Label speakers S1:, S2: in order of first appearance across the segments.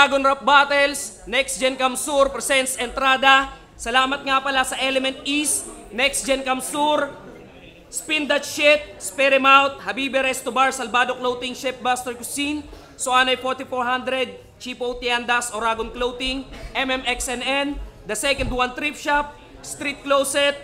S1: Dragon Rap Battles, Next Gen Kamsur presents Entrada. Salamat nga pala sa Element East, Next Gen Kamsur, Spin That Shit, Sperimount, Habibi Resto Bar, Salvado Clothing, Chef Buster Cuisine, Soanay 4400, Chipo Tiendas, Oragon Clothing, MMXNN, The Second One Thrift Shop, Street Closet,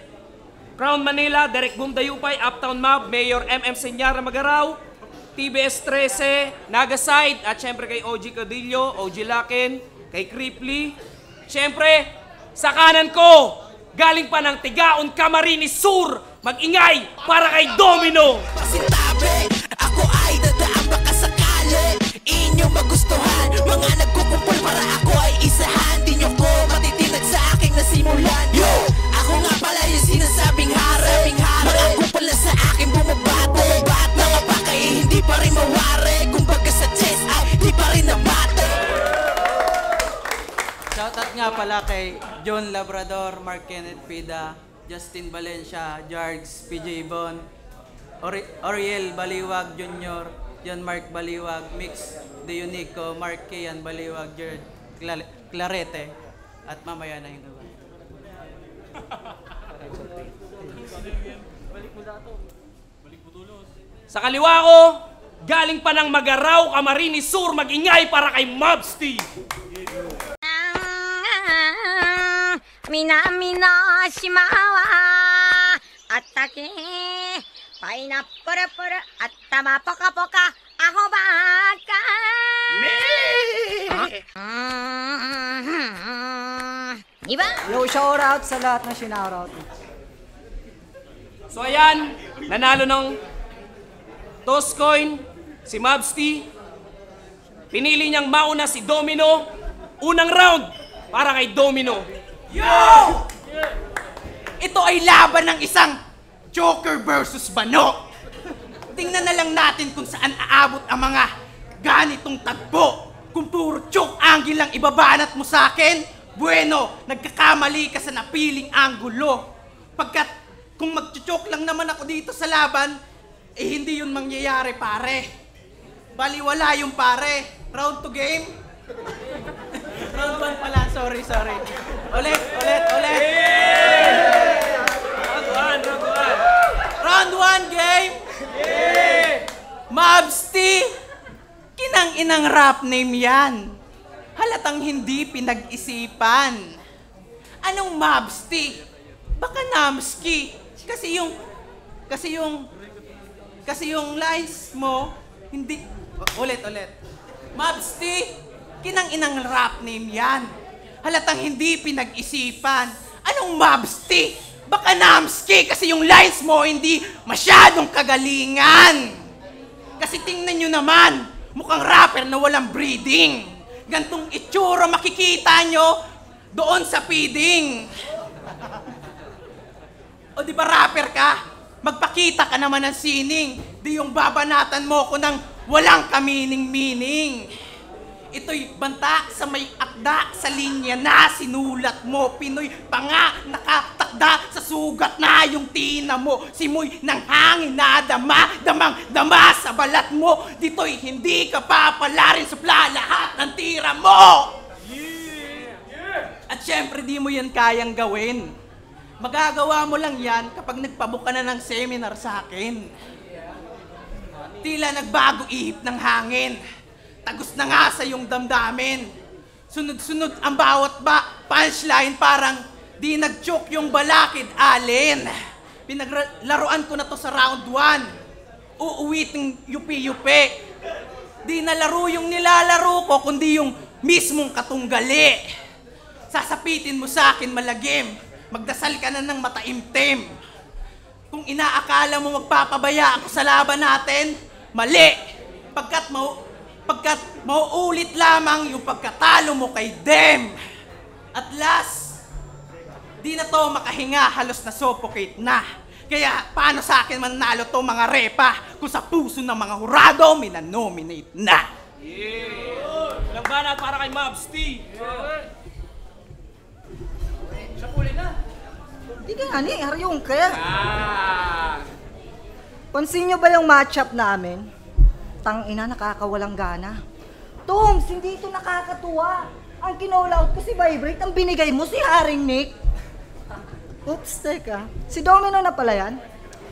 S1: Crown Manila, Derek Boom Dayupay, Uptown Mob, Mayor MM Senyara Magaraw, TBS 13, Nagaside, at syempre kay OG Cadillo, OG Laken, kay Creeply. Syempre, sa kanan ko, galing pa ng Tigaon, Camarines Sur, mag-ingay para kay Domino.
S2: Pasintabi, ako ay dadaan baka sakali inyong magustuhan, mga nagkukumpul para ako ay isahan. Di nyo ko matitinag sa aking nasimulan. Yo, ako nga pala yung sinasabing hari, mga kupal na sa akin bumabate. Mga pakay hindi pa rin mawari, kumbaga sa chest ay di pa rin namate.
S3: Shoutout nga pala kay John Labrador, Mark Kenneth Pida, Justin Valencia, Jargs, PJ Bon, Oriel Baliwag Jr., John Mark Baliwag, Mix De Unico, Mark Kian Baliwag, Jared Clarete, at mamaya na yung iba.
S1: Sa kaliwa ko, galing pa ng Magaraw, Camarines Sur, mag-ingay para kay Mobsty.
S4: Mina shimawa atake paina pura pura atama poka poka ako baka Diba?
S5: Yo, shout out sa lahat na shoutout.
S1: So ayan, nanalo ng toss coin si Mobsty. Pinili niyang mauna si Domino. Unang round para kay Domino.
S6: Yo! Ito ay laban ng isang Joker versus Bano. Tingnan na lang natin kung saan aabot ang mga ganitong tagpo. Kung puro choke angle lang ibabanat mo sa akin, bueno, nagkakamali ka sa napiling anggulo. Pagkat kung mag-choke lang naman ako dito sa laban, eh hindi yun mangyayari pare. Baliwala yung pare. Round to game. Round 1 pala, sorry. Ulit. Round 1 game. Mobsty, kinang-inang rap name yan. Halatang hindi pinag-isipan. Anong Mobsty? Baka Namski. Kasi yung lines mo, hindi... Ulit. Mobsty, kinang-inang rap name yan. Halatang hindi pinag-isipan. Anong Mobsty? Baka Namski, kasi yung lines mo hindi masyadong kagalingan. Kasi tingnan nyo naman, mukhang rapper na walang breeding. Gantong itsura makikita nyo doon sa feeding. O di ba rapper ka? Magpakita ka naman ng sining. Di yung babanatan mo ko ng walang kamining-mining. Ito'y banta sa may akda sa linya na sinulat mo. Pinoy pa nga nakatakda sa sugat na yung tina mo. Simoy ng hangin na damang-dama sa balat mo. Dito'y hindi ka papalarin supla lahat ng tira mo. At syempre di mo yan kayang gawin. Magagawa mo lang yan kapag nagpabuka na ng seminar sa akin. Tila nagbago ihip ng hangin. Tagos na nga sa iyong damdamin. Sunod-sunod ang bawat punchline parang di nag-choke yung balakid alin. Pinaglaruan ko na to sa round 1. Uuwiting yupi-yupi. Di nalaro yung nilalaro ko kundi yung mismong katunggali. Sasapitin mo sa akin malagim. Magdasal ka na ng mataimtim. Kung inaakala mo magpapabaya ako sa laban natin, mali. Pagkat mauulit lamang yung pagkatalo mo kay Dem. At last, di na to makahinga, halos na suffocate na. Kaya paano sa akin manalo to mga repa kung sa puso ng mga hurado minanominate na.
S1: Labanat para kay Mobsty. Siya puli na.
S5: Di ka nga ni, haryong ka. Pansin nyo ba yung matchup namin? Tangina, nakakawalang gana. Toms, hindi ito nakakatuwa. Ang kinall out ko si Vibrate, ang binigay mo si Haring Nick. Oops, teka. Si Domino na pala yan.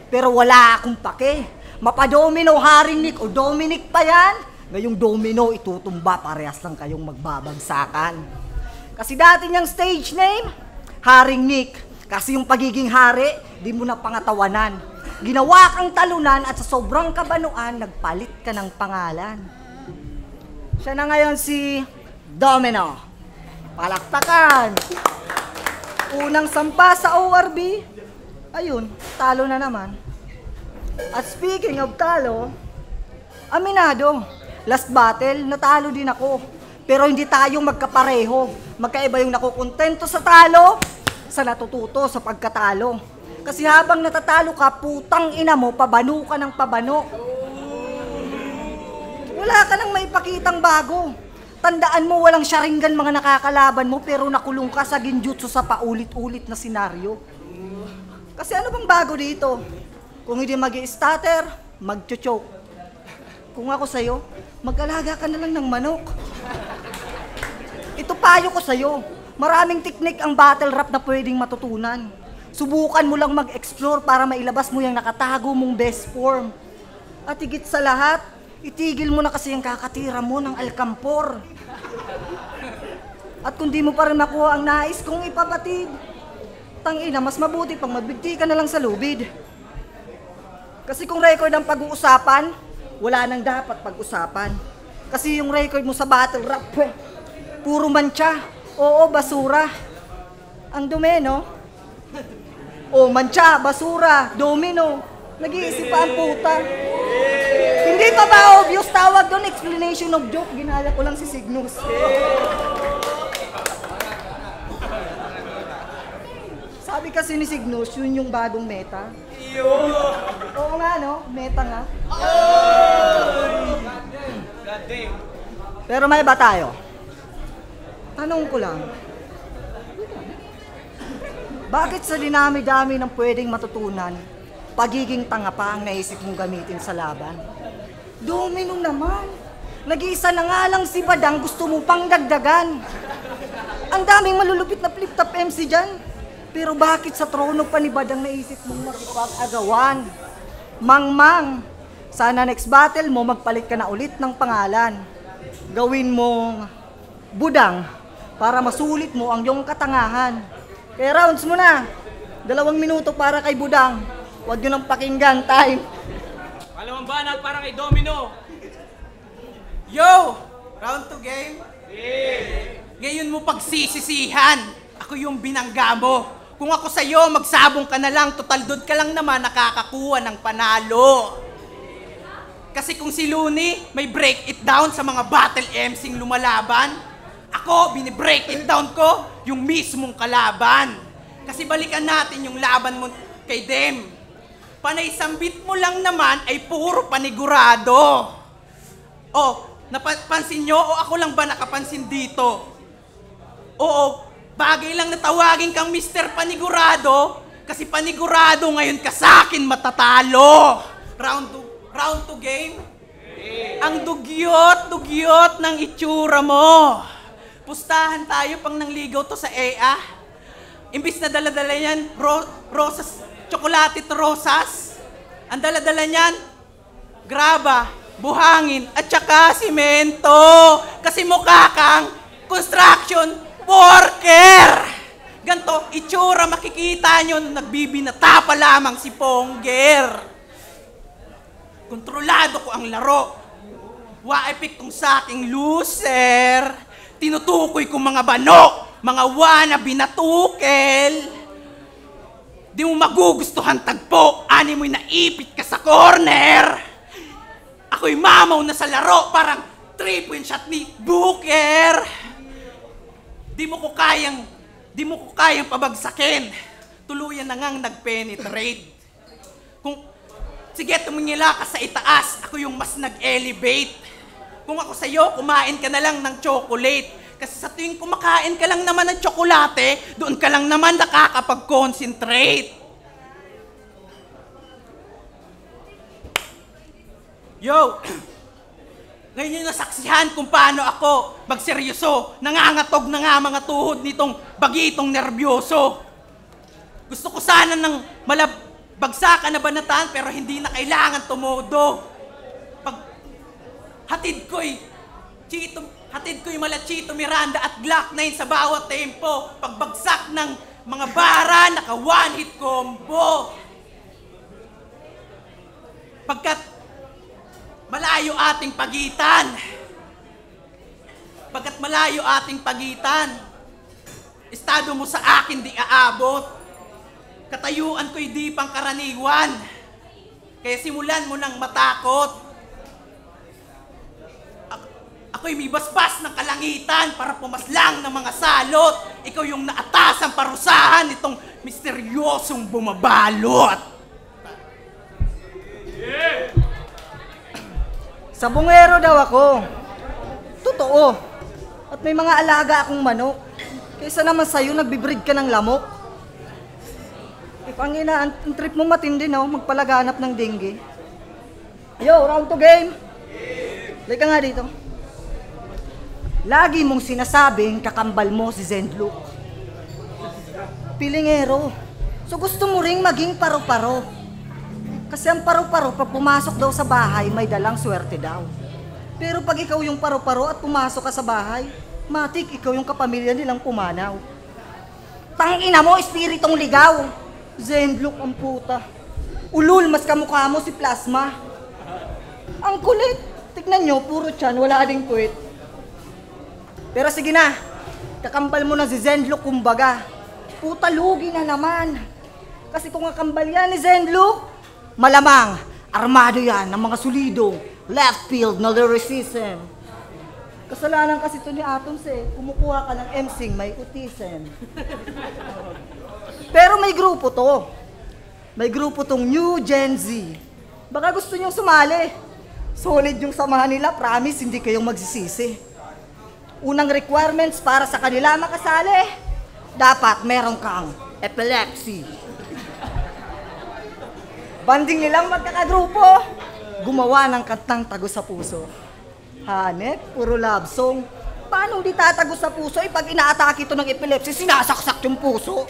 S5: Pero wala akong pake. Mapa-Domino, Haring Nick o Dominic pa yan. Ngayong Domino, itutumba, parehas lang kayong magbabagsakan. Kasi dati niyang stage name, Haring Nick. Kasi yung pagiging hari, di mo na pangatawanan. Ginawa kang talunan at sa sobrang kabanuan, nagpalit ka ng pangalan. Siya na ngayon si Domino. Palakpakan! Unang sampa sa ORB, ayun, talo na naman. At speaking of talo, aminado, last battle, natalo din ako. Pero hindi tayo magkapareho. Magkaiba yung nakukontento sa talo, sa natututo sa pagkatalo. Kasi habang natatalo ka, putang ina mo, pabano ka ng pabano. Wala ka nang maipakitang bago. Tandaan mo, walang Sharingan mga nakakalaban mo, pero nakulong ka sa Genjutsu sa paulit-ulit na senaryo. Kasi ano bang bago dito? Kung hindi mag-i-stutter, mag-choke. Kung ako sa'yo, mag-alaga ka na lang ng manok. Ito payo ko sa'yo. Maraming teknik ang battle rap na pwedeng matutunan. Subukan mo lang mag-explore para mailabas mo yung nakatago mong best form. At higit sa lahat, itigil mo na kasi yung kakatira mo ng alkampor. At kung di mo pa rin makuha ang nais kong ipabatid, tangina, mas mabuti pang magbigti ka na lang sa lubid. Kasi kung record ang pag-uusapan, wala nang dapat pag-usapan. Kasi yung record mo sa battle rap, puro mancha. Oo, basura. Ang dumi, no? O, mancha, basura, domino. Nag-iisip pa ang puta. Hindi pa ba obvious? Tawag doon, explanation of joke. Ginaya ko lang si Cygnus. Sabi kasi ni Cygnus, yun yung bagong meta. Oo nga, no? Meta nga. Pero may ba tayo? Tanong ko lang. Bakit sa dinami-dami ng pwedeng matutunan, pagiging tanga pa ang naisip mong gamitin sa laban? Domino naman. Nag-iisa na nga lang si Badang, gusto mo pang dagdagan. Ang daming malulupit na flip-top MC dyan. Pero bakit sa trono pa ni Badang naisip mong makipag-agawan? Mang-mang, sana next battle mo magpalit ka na ulit ng pangalan. Gawin mong Budang para masulit mo ang iyong katangahan. Kaya rounds mo na. 2 minuto para kay Budang. Huwag nyo nang pakinggan, time.
S1: Palawang banat para kay Domino.
S6: Yo! Round 2 game? Ngayon mo pagsisisihan. Ako yung binangga mo. Kung ako sa'yo, magsabong ka na lang. Total doon ka lang naman nakakakuha ng panalo. Kasi kung si Looney may break it down sa mga battle MC'ng lumalaban, ako, binibreak it down ko yung mismong kalaban. Kasi balikan natin yung laban mo kay Dem. Panay sambit mo lang naman ay puro panigurado. Oh, napansin nyo o ako lang ba nakapansin dito? Oo, bagay lang na tawagin kang Mr. Panigurado kasi panigurado ngayon ka sa akin matatalo. Round 2 game? Ang dugyot ng itsura mo. Pustahan tayo pang nangligaw to sa EA. Imbis na daladala yan, rosas, tsokolate rosas. Ang daladala niyan, graba, buhangin, at saka simento. Kasi mukha kang construction worker. Ganto, itsura makikita nyo nung nagbibinata pa lamang si Ponger. Kontrolado ko ang laro. Waipik kong sa aking loser. Tinutukoy ko mga banok, mga wannabe na tukel. Di mo magugustuhan tagpo, ani mo'y naipit ka sa corner. Ako'y mamaw na sa laro, parang 3-point shot ni Booker. Di mo ko kayang pabagsakin. Tuluyan na ngang nag-penetrate. Sige, tumingila ka sa itaas, ako yung mas nag-elevate. Kung ako sa'yo, kumain ka na lang ng chocolate. Kasi sa tuwing kumakain ka lang naman ng tsokolate, doon ka lang naman nakakapag-concentrate. Yo! Ngayon yung nasaksihan kung paano ako magseryoso. Nangangatog na nga mga tuhod nitong bagitong nerbyoso. Gusto ko sana ng bagsakan na banatan pero hindi na kailangan tumodo. Pag hatid ko'y mala Chito Miranda at Glock 9 sa bawat tempo. Pagbagsak ng mga bara, naka one hit combo. Pagkat malayo ating pagitan. Estado mo sa akin di aabot. Katayuan ko'y di pangkaraniwan. Kaya simulan mo nang matakot. Ako'y may basbas ng kalangitan para pumaslang ng mga salot. Ikaw yung naatasang parusahan itong misteryosong bumabalot.
S5: Sabungero daw ako. Totoo. At may mga alaga akong manok. Kaysa naman sa'yo, nagbibreed ka ng lamok. Pangina, ang trip mo matindi, no? Magpalaganap ng dengue. Yo, round to game. Lika nga dito. Lagi mong sinasabing kakambal mo si Zenlook. Pilingero. So gusto mo ring maging paro-paro. Kasi ang paro-paro, pag pumasok daw sa bahay, may dalang swerte daw. Pero pag ikaw yung paro-paro at pumasok ka sa bahay, matik, ikaw yung kapamilya nilang pumanaw. Tangina mo, espiritong ligaw. Zenlook ang puta. Ulul, mas kamukha mo si Plasma. Ang kulit. Tignan nyo, puro tiyan, wala ding puwit. Pero sige na, kakambal mo na si Zenlook kumbaga. Puta, lugi na naman. Kasi kung kakambal yan ni Zenlook, malamang, armado yan ng mga solido, left field na lyricism. Kasalanan kasi ito ni Atoms kumukuha ka ng emsing may autism. Pero may grupo to. May grupo tong New Gen Z. Baka gusto nyong sumali. Solid yung samahan nila, promise hindi kayong magsisisi. Unang requirements para sa kanila makasali, dapat meron kang epilepsy. Banding nilang magkakagrupo, gumawa ng kantang Tago sa Puso. Hanep, puro love song. Paano di tatago sa puso? Pag inaatake ito ng epilepsy, sinasaksak yung puso.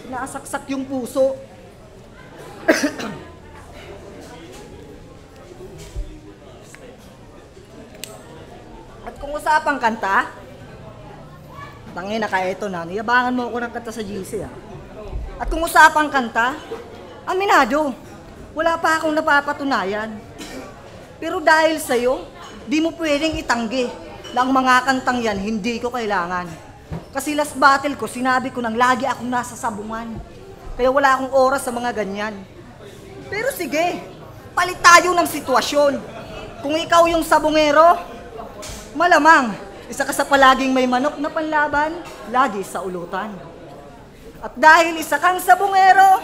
S5: Sinasaksak yung puso. At kung usapang kanta, tangina kaya ito na, niyabangan mo ako ng kanta sa GC At kung usapang kanta, aminado, wala pa akong napapatunayan. Pero dahil sa'yo, di mo pwedeng itanggi na ang mga kantang yan hindi ko kailangan. Kasi last battle ko, sinabi ko nang lagi akong nasa sabungan. Kaya wala akong oras sa mga ganyan. Pero sige, palit tayo ng sitwasyon. Kung ikaw yung sabungero, malamang, isa ka sa palaging may manok na panlaban, lagi sa ulutan. At dahil isa kang sabungero,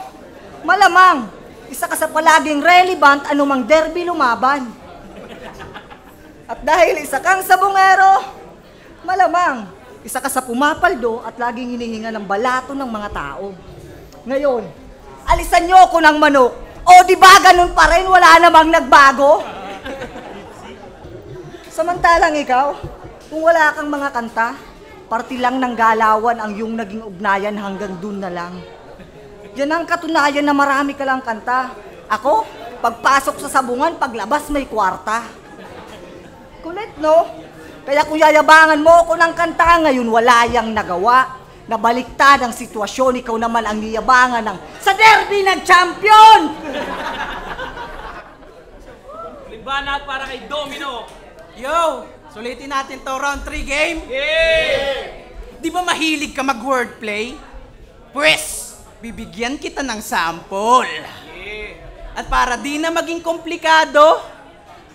S5: malamang, isa ka sa palaging relevant anumang derby lumaban. At dahil isa kang sabungero, malamang, isa ka sa pumapaldo at laging hinihinga ng balato ng mga tao. Ngayon, alisan niyo ako ng manok. O di ba ganun pa rin, wala namang nagbago? Samantalang ikaw, kung wala kang mga kanta, parti lang ng galawan ang iyong naging ugnayan hanggang dun na lang. Yan ang katunayan na marami ka lang kanta. Ako, pagpasok sa sabungan, paglabas may kwarta. Kulit, no? Kaya kung yayabangan mo ako ng kanta ngayon, wala yang nagawa. Nabaliktad ang sitwasyon, ikaw naman ang niyabangan ng sa derby ng champion!
S1: Libanat para kay Domino.
S6: Yo! Sulitin natin to round 3 game.
S1: Yeah!
S6: Di ba mahilig ka mag-wordplay? Pwes, bibigyan kita ng sample.
S1: Yeah!
S6: At para di na maging komplikado,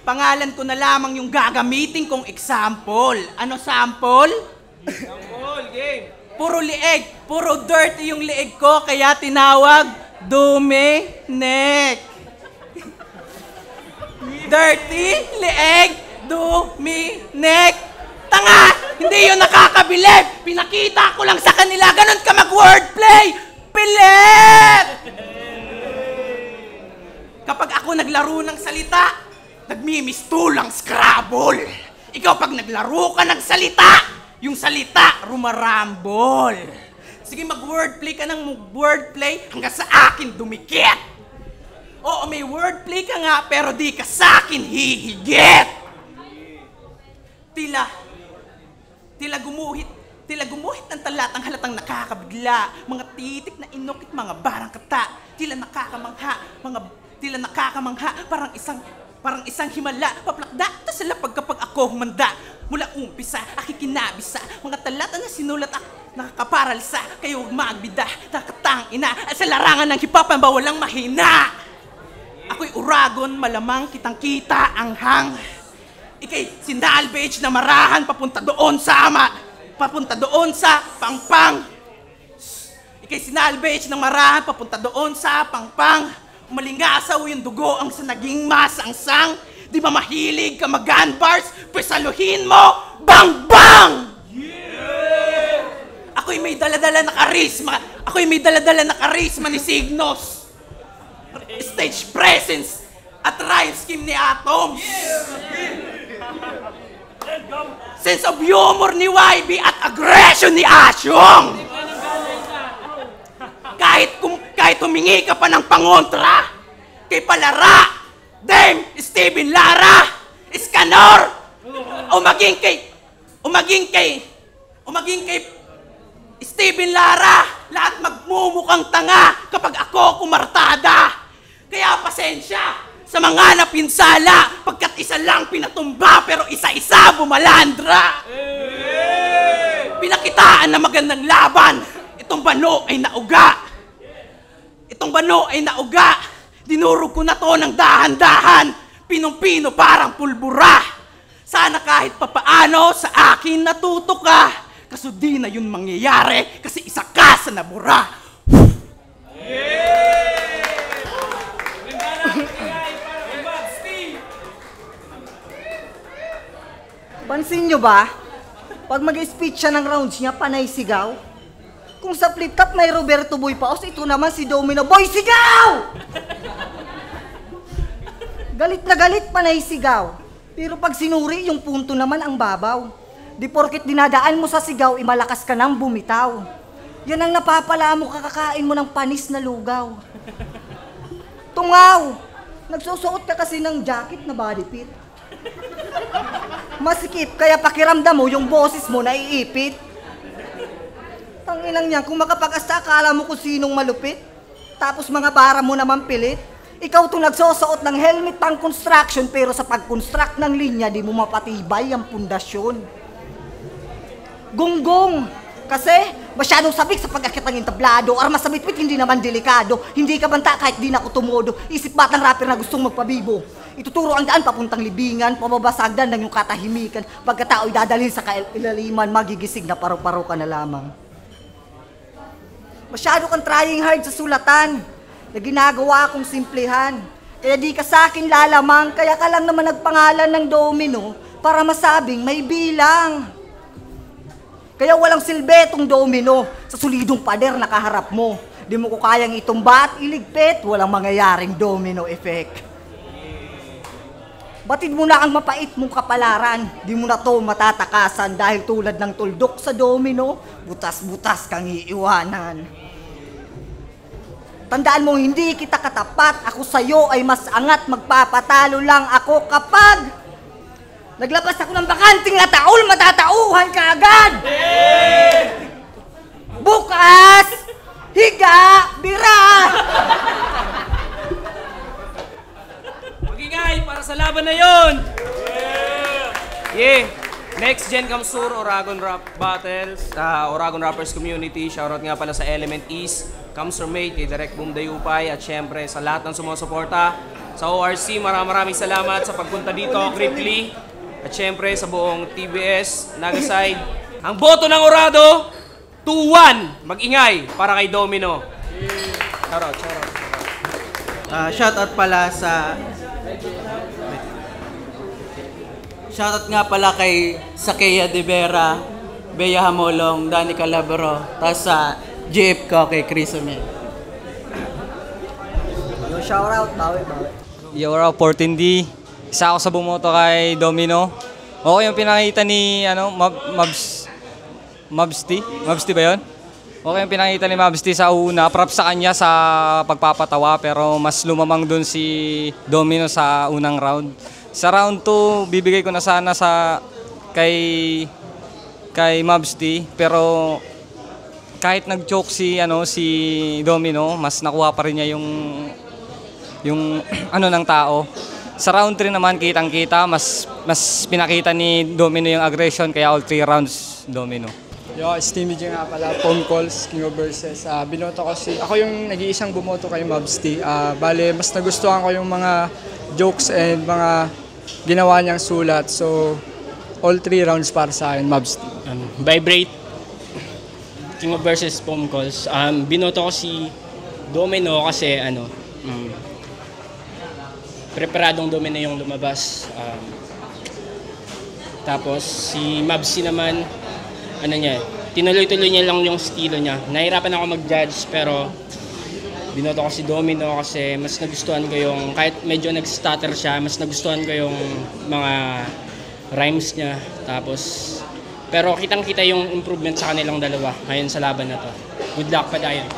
S6: pangalan ko na lamang yung gagamitin kong example. Ano sample?
S1: Sample, game!
S6: Puro lieg, puro dirty yung lieg ko, kaya tinawag Duminek. Dirty, lieg, Duminek. Tanga! Hindi yun nakakabilib! Pinakita ko lang sa kanila, ganun ka mag-wordplay! Pilit! Kapag ako naglaro ng salita, nagmimistulang Scrabble. Ikaw pag naglaro ka ng salita, yung salita rumarambol. Sige, mag-wordplay ka ng wordplay hanggang sa akin dumikit. Oo, may wordplay ka nga, pero di ka sa akin hihigit. Tila gumuhit ng talatang halatang nakakabigla. Mga titik na inukit, mga barang kata. Tila nakakamangha, parang isang himala. Paplakda ito sila kapag ako humanda. Mula umpisa, akikinabisa. Mga talata na sinulat nakakaparalisa. Kayo huwag magbida, nakatang ina. At sa larangan ng hip-hop, ang bawalang mahina. Ako'y uragon, malamang kitang-kita ang hang. Ika'y sinalvage na marahan papunta doon sa pangpang. Ika'y sinalvage ng marahan papunta doon sa pangpang. Umalingasaw yung dugo ang sa naging masangsang. Di ba mahilig ka mag-gun bars? Pesaluhin mo, bang bang! Yeah! Ako'y may daladala na karisma ni Signos. Stage presence at rhyme scheme ni Atoms. Sense of humor ni YB at aggression ni Asyong. Kahit humingi ka pa ng pangontra kay Palara, Dame, Steven Lara, Iskanor, umaging kay Steven Lara, lahat magmumukhang tanga kapag ako kumartada. Kaya pasensya sa mga napinsala, pagkat isa lang pinatumba pero isa-isa bumalandra. Pinakitaan na magandang laban, itong bano ay nauga. Dinurog ko na to ng dahan-dahan, pinong-pino parang pulbura. Sana kahit papaano sa akin natuto ka, kaso di na yun mangyayari kasi isa ka sa nabura.
S5: Pansin nyo ba? Pag mag-speech siya ng rounds niya, panay sigaw. Kung sa flip top may Roberto Boy Paos, ito naman si Domino Boy Sigaw! Galit na galit, panay sigaw. Pero pag sinuri, yung punto naman ang babaw. Di porket dinadaan mo sa sigaw, imalakas ka nang bumitaw. Yan ang napapala mo, kakakain mo ng panis na lugaw. Tungaw! Nagsusuot ka kasi ng jacket na body fit. Masikip, kaya pakiramdam mo yung boses mo naiipit. Tanginang niya, kung makapag-asta, akala mo kung sinong malupit. Tapos mga bara mo naman pilit. Ikaw itong nagsusuot ng helmet pang construction, pero sa pag-construct ng linya, di mo mapatibay ang pundasyon. Gunggong! Kasi masyadong sabik sa pag-akit ng entablado, or masabit-bit hindi naman delikado. Hindi ka banta kahit di na ako tumodo. Isip batang rapper na gustong magpabibo. Ituturo ang daan papuntang libingan, pababasagdan ng yung katahimikan. Pagkatao'y dadalhin sa kailaliman, magigisig na paro-paro ka na lamang. Masyado kang trying hard sa sulatan na ginagawa kong simplihan. Kaya di ka sa akin lalamang, kaya ka lang naman nagpangalan ng Domino para masabing may bilang. Kaya walang silbetong Domino sa solidong pader na kaharap mo. Di mo ko kayang itumba at iligpit, walang mangyayaring domino effect. Batid mo na ang mapait mong kapalaran, di mo na to matatakasan dahil tulad ng tuldok sa domino, butas-butas kang iiwanan. Tandaan mo, hindi kita katapat, ako sa'yo ay mas angat, magpapatalo lang ako kapag naglabas ako ng bakanting na taol, matatauhan ka agad! Bukas, higa, bira!
S1: Magingay para sa laban na yon. Yeah! Next Gen Kamsur, Oragon Rap Battles, Oragon Rappers Community, shoutout nga pala sa Element East, Kamsur Mate, kay Direct Boom Dayupay, at syempre sa lahat ng sumusuporta. Sa ORC, maraming salamat sa pagpunta dito, Cripply, at syempre sa buong TBS, Nagaside. Ang boto ng Orado, 2-1, mag-ingay para kay Domino. Shoutout.
S3: Shoutout pala sa... Shoutout nga pala kay Sakea De Vera, Bea Hamolong, Danny Calabro, tapos sa GF ko kay Chris Omel.
S5: Shoutout, bawi.
S7: Yora 14D. Isa ako sa bumoto kay Domino. Okay yung pinakita ni Mabsti ba yun? Okay yung pinakita ni Mabsti sa una. Props sa kanya sa pagpapatawa pero mas lumamang dun si Domino sa unang round. Sa round 2, bibigay ko na sana kay Mabsti pero kahit nag-choke si Domino, mas nakuha pa rin niya yung ng tao. Sa round 3 naman kitang-kita mas pinakita ni Domino yung aggression kaya all 3 rounds Domino.
S8: Yo, Steamy G nga pala, phone calls, King of Verses. Binoto ko ako yung nag-iisang bumoto kay Mabsti. Bale, mas nagustuhan ko yung mga jokes and mga ginawa niyang sulat. So, all 3 rounds para sa akin, Mabsti.
S9: Vibrate, King of Verses, phone calls. Binoto ko si Domino kasi preparadong Domino yung lumabas. Tapos si Mabsti naman, tinuloy-tuloy niya lang yung estilo niya. Nahirapan ako mag-judge pero binoto ko si Domino kasi mas nagustuhan ko yung, kahit medyo nag-stutter siya, mas nagustuhan ko yung mga rhymes niya. Tapos, pero kitang-kita yung improvement sa kanilang dalawa ngayon sa laban na to. Good luck, Padayon.